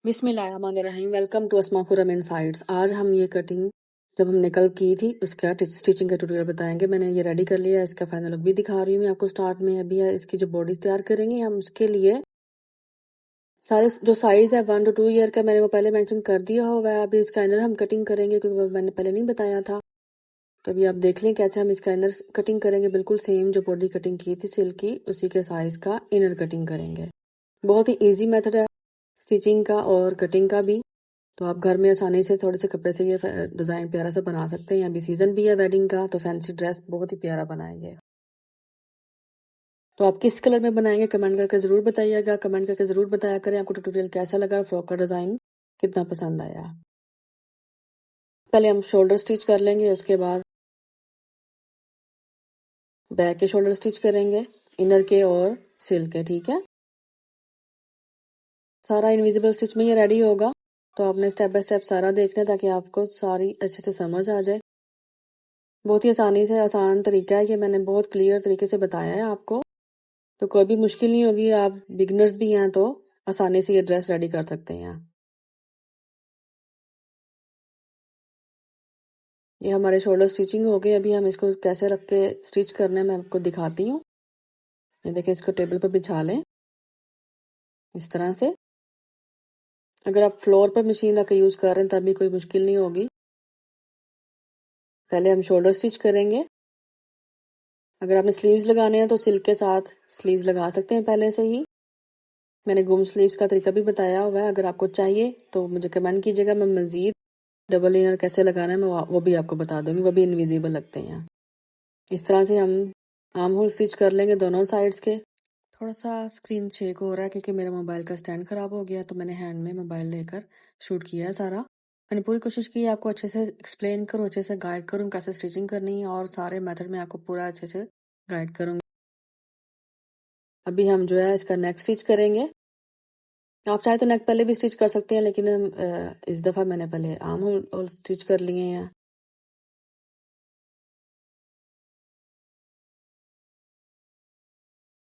बिस्मिल्लाहिर्रहमानिर्रहीम। Welcome to Asma Khurram insights. आज हम ये कटिंग जब हमने कल की थी उसका स्टिचिंग का ट्यूटोरियल बताएंगे। मैंने ये रेडी कर लिया है, इसका फाइनल लुक भी दिखा रही हूँ मैं आपको स्टार्ट में। अभी है इसकी जो बॉडी तैयार करेंगे हम, उसके लिए सारे जो साइज है 1 to 2 ईयर का मैंने वो पहले मेंशन कर दिया हुआ है। अभी इसका इनर हम कटिंग करेंगे क्योंकि वो मैंने पहले नहीं बताया था। तो अभी आप देख लें कैसे हम इसका इनर कटिंग करेंगे। बिल्कुल सेम जो बॉडी कटिंग की थी सिल्क की, उसी के साइज का इनर कटिंग करेंगे। बहुत ही ईजी मेथड है स्टिचिंग का और कटिंग का भी। तो आप घर में आसानी से थोड़े से कपड़े से ये डिज़ाइन प्यारा सा बना सकते हैं। अभी सीज़न भी है वेडिंग का, तो फैंसी ड्रेस बहुत ही प्यारा बनाएंगे। तो आप किस कलर में बनाएंगे कमेंट करके ज़रूर बताइएगा। कमेंट करके ज़रूर बताया करें आपको ट्यूटोरियल कैसा लगा, फ्रॉक का डिज़ाइन कितना पसंद आया। पहले हम शोल्डर स्टिच कर लेंगे, उसके बाद बैक के शोल्डर स्टिच करेंगे, इनर के और सिल्क के। ठीक है, सारा इनविजिबल स्टिच में ये रेडी होगा। तो आपने स्टेप बाय स्टेप सारा देखना है ताकि आपको सारी अच्छे से समझ आ जाए। बहुत ही आसानी से आसान तरीका है, ये मैंने बहुत क्लियर तरीके से बताया है आपको। तो कोई भी मुश्किल नहीं होगी, आप बिगनर्स भी हैं तो आसानी से ये ड्रेस रेडी कर सकते हैं। ये हमारे शोल्डर स्टिचिंग हो गए। अभी हम इसको कैसे रख के स्टिच करना है मैं आपको दिखाती हूँ। ये देखें, इसको टेबल पर बिछा लें इस तरह से। अगर आप फ्लोर पर मशीन रख के यूज़ कर रहे हैं तभी कोई मुश्किल नहीं होगी। पहले हम शोल्डर स्टिच करेंगे। अगर आपने स्लीव्स लगाने हैं तो सिल्क के साथ स्लीव्स लगा सकते हैं पहले से ही। मैंने गुम स्लीव्स का तरीका भी बताया हुआ है, अगर आपको चाहिए तो मुझे कमेंट कीजिएगा। मैं मज़ीद डबल इनर कैसे लगाना है मैं वो भी आपको बता दूंगी, वो भी इनविजिबल लगते हैं। इस तरह से हम आर्म होल स्टिच कर लेंगे दोनों साइड्स के। थोड़ा सा स्क्रीन शेक हो रहा है क्योंकि मेरा मोबाइल का स्टैंड ख़राब हो गया, तो मैंने हैंड में मोबाइल लेकर शूट किया है सारा। मैंने पूरी कोशिश की आपको अच्छे से एक्सप्लेन करूँ, अच्छे से गाइड करूँ कैसे स्टिचिंग करनी है, और सारे मेथड में आपको पूरा अच्छे से गाइड करूँगी। अभी हम जो है इसका नेक स्टिच करेंगे। आप चाहे तो नेक पहले भी स्टिच कर सकते हैं, लेकिन इस दफ़ा मैंने पहले आर्म होल स्टिच कर लिए हैं।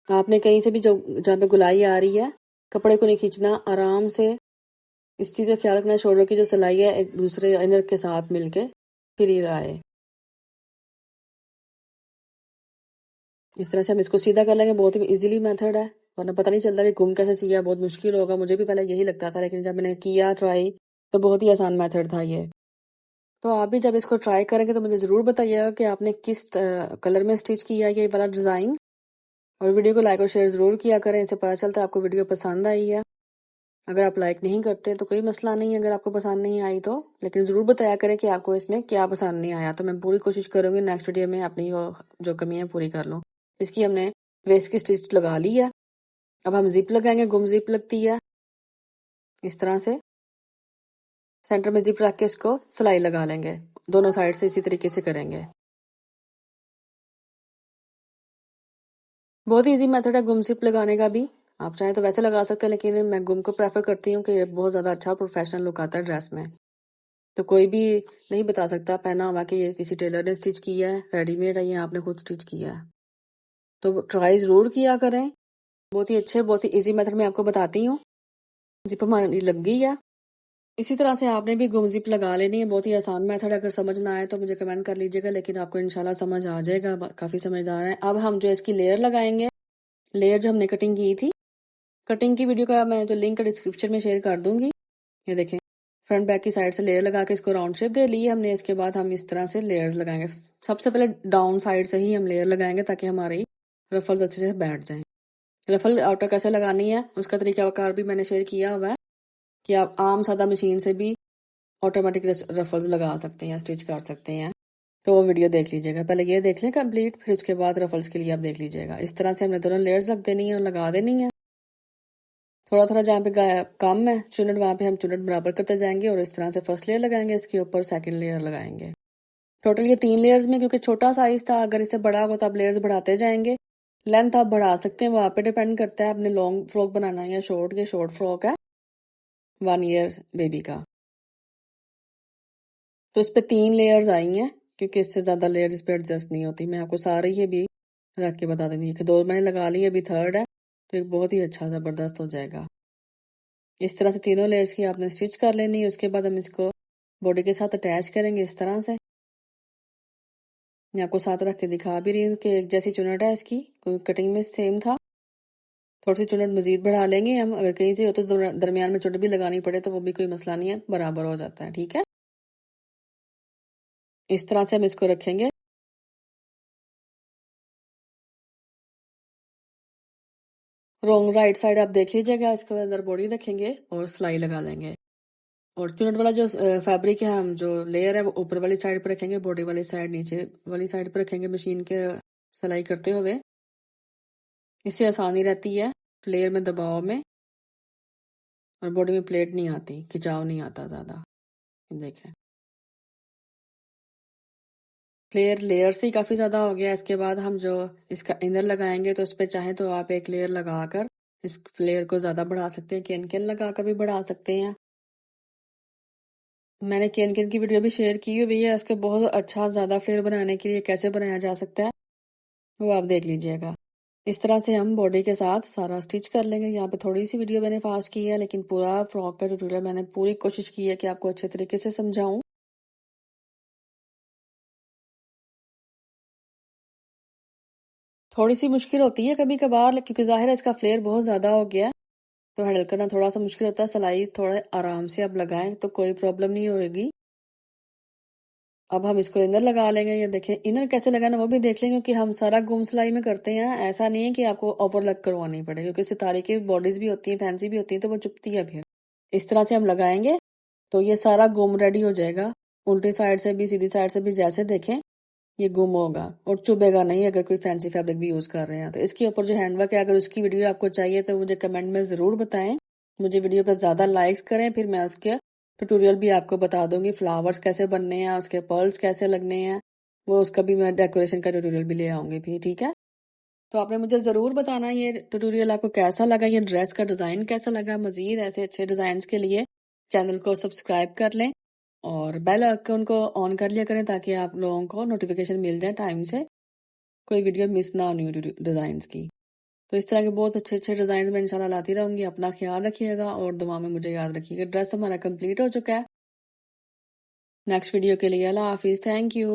आपने कहीं से भी जो जहाँ पे गुलाई आ रही है कपड़े को नहीं खींचना, आराम से इस चीज़ का ख्याल रखना शोल्डर की जो सिलाई है एक दूसरे इनर के साथ मिलके फिर ये आए। इस तरह से हम इसको सीधा कर लेंगे। बहुत ही इजीली मेथड है, वरना पता नहीं चलता कि गुम कैसे सिया, बहुत मुश्किल होगा। मुझे भी पहले यही लगता था, लेकिन जब मैंने किया ट्राई तो बहुत ही आसान मेथड था ये। तो आप भी जब इसको ट्राई करेंगे तो मुझे ज़रूर बताइएगा कि आपने किस कलर में स्टिच किया ये वाला डिज़ाइन। और वीडियो को लाइक और शेयर ज़रूर किया करें, इससे पता चलता है आपको वीडियो पसंद आई है। अगर आप लाइक नहीं करते तो कोई मसला नहीं है, अगर आपको पसंद नहीं आई तो, लेकिन ज़रूर बताया करें कि आपको इसमें क्या पसंद नहीं आया। तो मैं पूरी कोशिश करूँगी नेक्स्ट वीडियो में अपनी वो जो कमी है पूरी कर लूँ। इसकी हमने वेस्ट की स्टिच लगा ली है। अब हम जिप लगाएंगे, गुम जिप लगती है इस तरह से। सेंटर में जिप रख के इसको सिलाई लगा लेंगे, दोनों साइड से इसी तरीके से करेंगे। बहुत ईजी मेथड है गुम जिप लगाने का भी, आप चाहें तो वैसे लगा सकते हैं, लेकिन मैं गुम को प्रेफर करती हूँ कि ये बहुत ज़्यादा अच्छा प्रोफेशनल लुक आता है ड्रेस में। तो कोई भी नहीं बता सकता पहना हुआ कि ये किसी टेलर ने स्टिच किया है, रेडीमेड है, ये आपने खुद स्टिच किया है। तो ट्राई ज़रूर किया करें। बहुत ही अच्छे, बहुत ही इजी मेथड में आपको बताती हूँ। जिप हमारी लग गई है। इसी तरह से आपने भी गुम जिप लगा लेनी है। बहुत ही आसान मेथड है, अगर समझ ना आए तो मुझे कमेंट कर लीजिएगा, लेकिन आपको इंशाल्लाह समझ आ जाएगा। काफ़ी समझदार है। अब हम जो इसकी लेयर लगाएंगे, लेयर जो हमने कटिंग की थी, कटिंग की वीडियो का मैं जो लिंक डिस्क्रिप्शन में शेयर कर दूंगी। ये देखें, फ्रंट बैक की साइड से लेयर लगा के इसको राउंड शेप दे ली हमने। इसके बाद हम इस तरह से लेयर्स लगाएंगे। सबसे पहले डाउन साइड से ही हम लेयर लगाएंगे ताकि हमारी रफल्स अच्छे से बैठ जाएं। रफल आउटर कैसे लगानी है उसका तरीकाकार भी मैंने शेयर किया हुआ है कि आप आम सादा मशीन से भी ऑटोमेटिक रफल्स लगा सकते हैं, स्टिच कर सकते हैं। तो वो वीडियो देख लीजिएगा, पहले ये देख लें कंप्लीट, फिर उसके बाद रफल्स के लिए आप देख लीजिएगा। इस तरह से हमने दोनों लेयर्स रख देनी है और लगा देनी है। थोड़ा थोड़ा जहाँ पे कम है चुनट, वहाँ पे हम चुनट बराबर करते जाएंगे और इस तरह से फर्स्ट लेयर लगाएंगे, इसके ऊपर सेकंड लेयर लगाएंगे। टोटल ये 3 लेयर्स में, क्योंकि छोटा साइज था, अगर इससे बड़ा हो तो आप लेयर्स बढ़ाते जाएंगे। लेंथ आप बढ़ा सकते हैं, वो आप पे डिपेंड करता है आपने लॉन्ग फ्रॉक बनाना है या शॉर्ट। ये शॉर्ट फ्रॉक है 1 ईयर बेबी का, तो इस पे 3 लेयर्स आई हैं, क्योंकि इससे ज़्यादा लेयर इस पे एडजस्ट नहीं होती। मैं आपको सारी ही भी रख के बता देंगी कि 2 मैंने लगा ली, अभी 3rd है, तो एक बहुत ही अच्छा ज़बरदस्त हो जाएगा। इस तरह से तीनों लेयर्स की आपने स्टिच कर लेनी है। उसके बाद हम इसको बॉडी के साथ अटैच करेंगे इस तरह से। मैं आपको साथ रख के दिखा भी रही हूँ कि एक जैसी चुनट है इसकी, कटिंग में सेम था। थोड़ी सी चुनट मजीद बढ़ा लेंगे हम, अगर कहीं से हो तो दरमियान में चुनट भी लगानी पड़े तो वो भी कोई मसला नहीं है, बराबर हो जाता है। ठीक है, इस तरह से हम इसको रखेंगे। रॉन्ग राइट साइड आप देख लीजिएगा, इसके अंदर बॉडी रखेंगे और सिलाई लगा लेंगे। और चुनट वाला जो फैब्रिक है, हम जो लेयर है वो ऊपर वाली साइड पर रखेंगे, बॉडी वाली साइड नीचे वाली साइड पर रखेंगे मशीन के सिलाई करते हुए। इससे आसानी रहती है फ्लेयर में दबाव में, और बॉडी में प्लेट नहीं आती, खिंचाव नहीं आता ज़्यादा। देखें, फ्लेयर लेयर से ही काफ़ी ज़्यादा हो गया। इसके बाद हम जो इसका इनर लगाएंगे तो उस पर चाहे तो आप एक लेयर लगाकर इस फ्लेयर को ज़्यादा बढ़ा सकते हैं, केन केन लगाकर भी बढ़ा सकते हैं। मैंने केन केन की वीडियो भी शेयर की हुई है, इसको बहुत अच्छा ज़्यादा फ्लेयर बनाने के लिए कैसे बनाया जा सकता है वो आप देख लीजिएगा। इस तरह से हम बॉडी के साथ सारा स्टिच कर लेंगे। यहाँ पे थोड़ी सी वीडियो मैंने फास्ट की है, लेकिन पूरा फ्रॉक का ट्यूटोरियल मैंने पूरी कोशिश की है कि आपको अच्छे तरीके से समझाऊं। थोड़ी सी मुश्किल होती है कभी कभार, क्योंकि जाहिर है इसका फ्लेयर बहुत ज़्यादा हो गया है, तो हैंडल करना थोड़ा सा मुश्किल होता है। सिलाई थोड़ा आराम से आप लगाएं तो कोई प्रॉब्लम नहीं होगी। अब हम इसको इनर लगा लेंगे। ये देखें, इनर कैसे लगाना वो भी देख लेंगे, क्योंकि हम सारा गुम सिलाई में करते हैं। ऐसा नहीं है कि आपको ओवरलक करवानी पड़े, क्योंकि सितारे की बॉडीज भी होती हैं, फैंसी भी होती हैं, तो वो चुभती है फिर। इस तरह से हम लगाएंगे तो ये सारा गुम रेडी हो जाएगा। उल्टी साइड से भी सीधी साइड से भी जैसे देखें ये गुम होगा और चुभेगा नहीं अगर कोई फैंसी फैब्रिक भी यूज कर रहे हैं। तो इसके ऊपर जो हैंडवर्क है, अगर उसकी वीडियो आपको चाहिए तो मुझे कमेंट में जरूर बताएं। मुझे वीडियो पर ज्यादा लाइक्स करें, फिर मैं उसके ट्यूटोरियल भी आपको बता दूंगी। फ्लावर्स कैसे बनने हैं, उसके पर्ल्स कैसे लगने हैं, वो उसका भी मैं डेकोरेशन का ट्यूटोरियल भी ले आऊंगी भी। ठीक है, तो आपने मुझे ज़रूर बताना ये ट्यूटोरियल आपको कैसा लगा, ये ड्रेस का डिज़ाइन कैसा लगा। मज़ीद ऐसे अच्छे डिज़ाइन के लिए चैनल को सब्सक्राइब कर लें और बेल आइकन को ऑन कर लिया करें, ताकि आप लोगों को नोटिफिकेशन मिल जाए टाइम से, कोई वीडियो मिस ना हो न्यू डिज़ाइन की। तो इस तरह के बहुत अच्छे अच्छे डिज़ाइन मैं इंशाल्लाह लाती रहूँगी। अपना ख्याल रखिएगा और दुआ में मुझे याद रखिएगा। ड्रेस हमारा कंप्लीट हो चुका है। नेक्स्ट वीडियो के लिए अल्लाह हाफिज़। Thank you.